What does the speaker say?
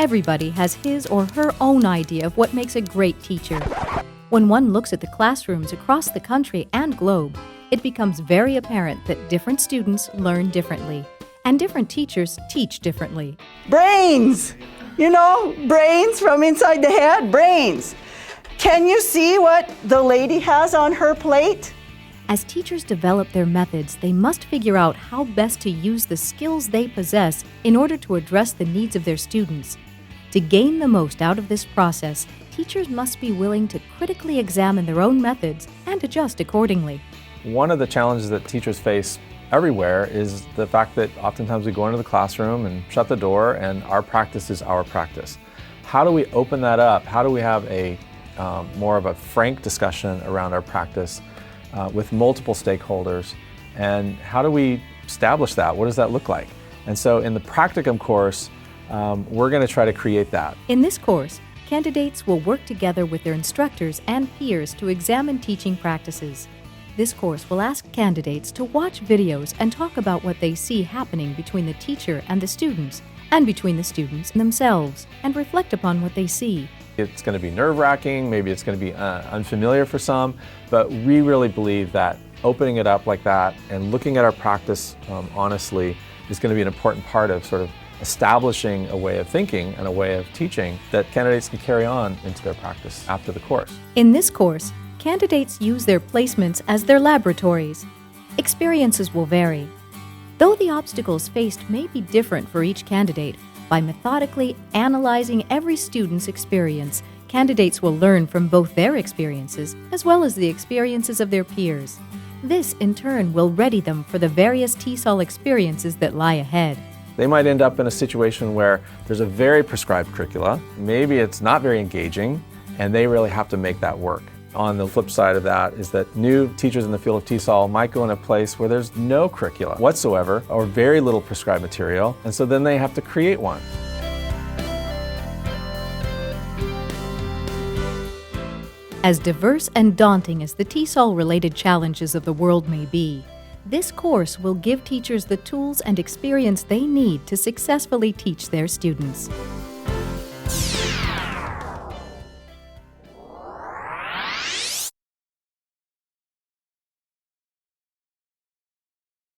Everybody has his or her own idea of what makes a great teacher. When one looks at the classrooms across the country and globe, it becomes very apparent that different students learn differently, and different teachers teach differently. Brains! You know, brains from inside the head, brains. Can you see what the lady has on her plate? As teachers develop their methods, they must figure out how best to use the skills they possess in order to address the needs of their students. To gain the most out of this process, teachers must be willing to critically examine their own methods and adjust accordingly. One of the challenges that teachers face everywhere is the fact that oftentimes we go into the classroom and shut the door and our practice is our practice. How do we open that up? How do we have a more of a frank discussion around our practice with multiple stakeholders, and how do we establish that? What does that look like? And so in the Practicum course, we're going to try to create that. In this course, candidates will work together with their instructors and peers to examine teaching practices. This course will ask candidates to watch videos and talk about what they see happening between the teacher and the students, and between the students themselves, and reflect upon what they see. It's going to be nerve-wracking, maybe it's going to be unfamiliar for some, but we really believe that opening it up like that and looking at our practice honestly is going to be an important part of sort of establishing a way of thinking and a way of teaching that candidates can carry on into their practice after the course. In this course, candidates use their placements as their laboratories. Experiences will vary. Though the obstacles faced may be different for each candidate, by methodically analyzing every student's experience, candidates will learn from both their experiences as well as the experiences of their peers. This, in turn, will ready them for the various TESOL experiences that lie ahead. They might end up in a situation where there's a very prescribed curricula, maybe it's not very engaging, and they really have to make that work. On the flip side of that is that new teachers in the field of TESOL might go in a place where there's no curricula whatsoever or very little prescribed material, and so then they have to create one. As diverse and daunting as the TESOL-related challenges of the world may be, this course will give teachers the tools and experience they need to successfully teach their students.